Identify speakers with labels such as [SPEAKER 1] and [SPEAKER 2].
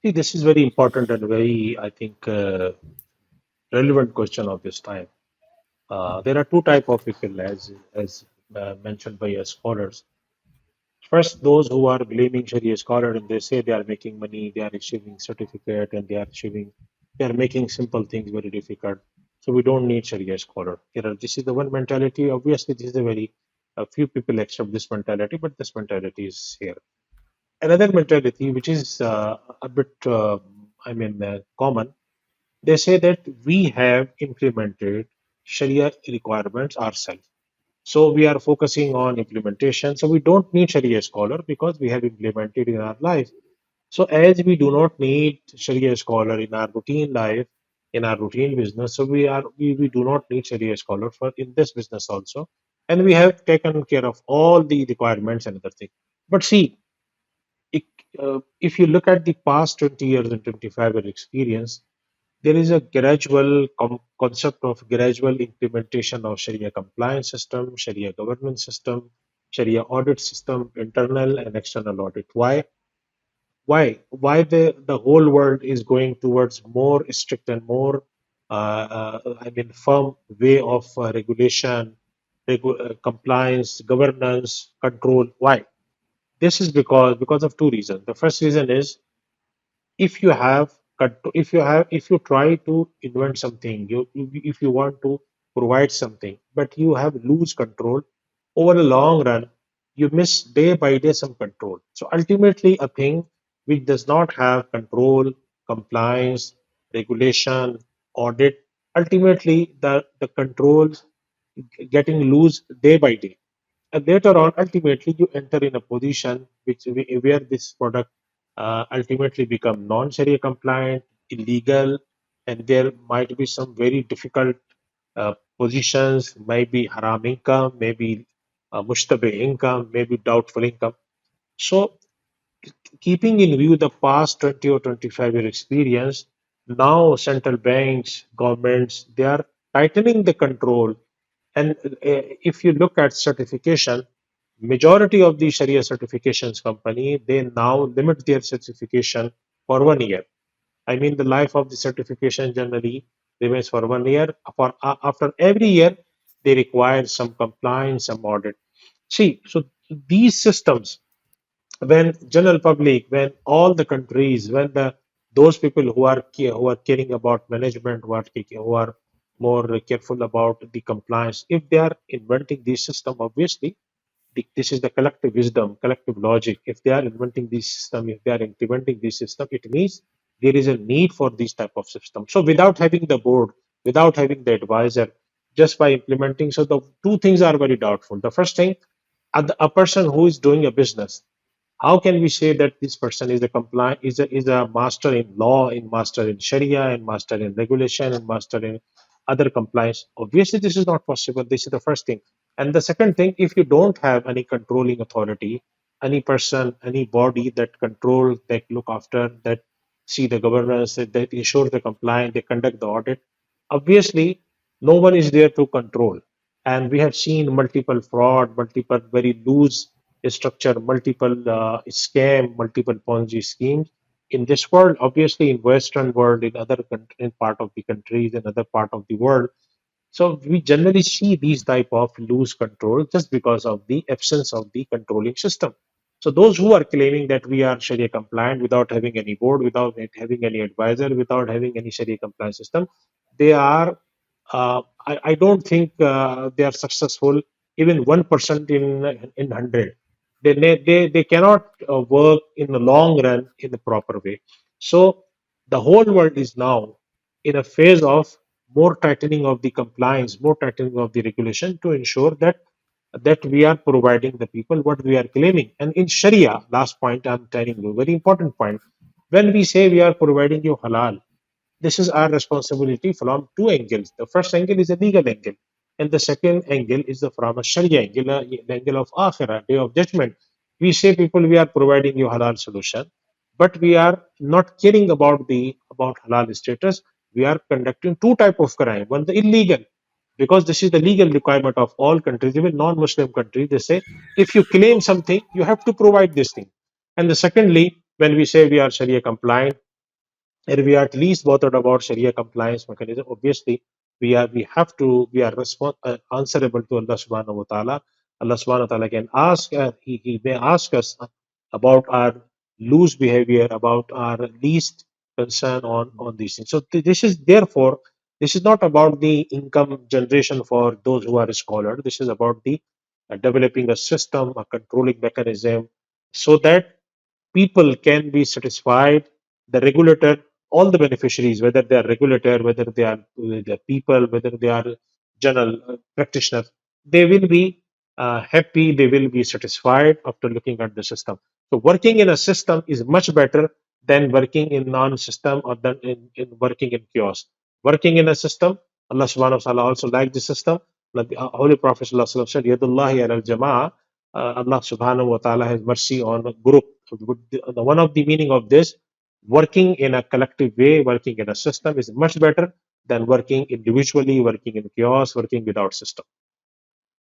[SPEAKER 1] See, this is very important and very, I think, relevant question of this time. There are two type of people, as mentioned by scholars. First, those who are blaming Sharia scholar and they say they are making money, they are achieving certificate, and they are making simple things very difficult. So we don't need Sharia scholar. This is the one mentality. Obviously, this is a very a few people accept this mentality, but this mentality is here. Another mentality, which is a bit, common, they say that we have implemented Sharia requirements ourselves. So we are focusing on implementation. So we don't need Sharia scholar because we have implemented in our life. So as we do not need Sharia scholar in our routine life, in our routine business, so we do not need Sharia scholar for in this business also. And we have taken care of all the requirements and other things. But see, it, if you look at the past 20 years and 25 year experience, there is a gradual concept of gradual implementation of Sharia compliance system, Sharia governance system, Sharia audit system, internal and external audit. Why? Why the whole world is going towards more strict and more, firm way of regulation, compliance, governance, control. Why? This is because of two reasons. The first reason is if you have if you try to invent something, if you want to provide something but you have lose control over the long run, you miss day by day some control. So ultimately a thing which does not have control, compliance, regulation, audit, ultimately the controls getting loose day by day, and later on ultimately you enter in a position where this product ultimately become non-sharia compliant, illegal, and there might be some very difficult positions, maybe haram income, maybe mushtabih income, maybe doubtful income. So keeping in view the past 20 or 25-year experience, now central banks, governments, they are tightening the control. And if you look at certification, majority of the Sharia certifications company, they now limit their certification for 1 year. I mean, the life of the certification generally remains for 1 year. After every year, they require some compliance, some audit. See, so these systems, when general public, when all the countries, when the those people who are caring about management, who are more careful about the compliance, if they are inventing this system, obviously this is the collective wisdom, collective logic. If they are inventing this system, if they are implementing this system, it means there is a need for this type of system. So without having the board, without having the advisor, just by implementing, so the two things are very doubtful. The first thing, a person who is doing a business, how can we say that this person is a compliant, is a master in law, in master in Sharia, and master in regulation, and master in other compliance? Obviously, this is not possible. This is the first thing. And the second thing, if you don't have any controlling authority, any person, any body that control, that look after, that see the governance, that ensure the compliance, they conduct the audit, obviously no one is there to control. And we have seen multiple fraud, multiple very loose structure, multiple scam, multiple Ponzi schemes in this world. Obviously, in Western world, in other in part of the countries, in other part of the world, so we generally see these type of loose control just because of the absence of the controlling system. So those who are claiming that we are Sharia compliant without having any board, without having any advisor, without having any Sharia compliance system, they are. I don't think they are successful. Even 1% in 100, they cannot work in the long run in the proper way. So the whole world is now in a phase of more tightening of the compliance, more tightening of the regulation to ensure that we are providing the people what we are claiming. And in Sharia, last point I'm telling you, very important point. When we say we are providing you halal, this is our responsibility from two angles. The first angle is a legal angle, and the second angle is the from a Sharia angle, the angle of Akhirah, day of judgment. We say people we are providing you halal solution, but we are not caring about the about halal status. We are conducting two type of crime. One the illegal, because this is the legal requirement of all countries, even non-Muslim countries. They say if you claim something, you have to provide this thing. And the secondly, when we say we are Sharia compliant, and we are at least bothered about Sharia compliance mechanism. Obviously, we are answerable to Allah Subhanahu wa Taala. Allah Subhanahu wa Taala can ask, he may ask us about our loose behavior, about our least concern on these things. So this is therefore this is not about the income generation for those who are scholars. This is about the developing a system, a controlling mechanism, so that people can be satisfied, the regulator, all the beneficiaries, whether they are regulator, whether they are the people, whether they are general practitioners, they will be happy, they will be satisfied after looking at the system. So working in a system is much better than working in non-system or than in working in chaos. Working in a system, Allah subhanahu wa ta'ala also liked the system. Holy Prophet said, Yadullahi al jama'ah, Allah subhanahu wa ta'ala has mercy on a group. One of the meaning of this, working in a collective way, working in a system is much better than working individually, working in chaos, working without system.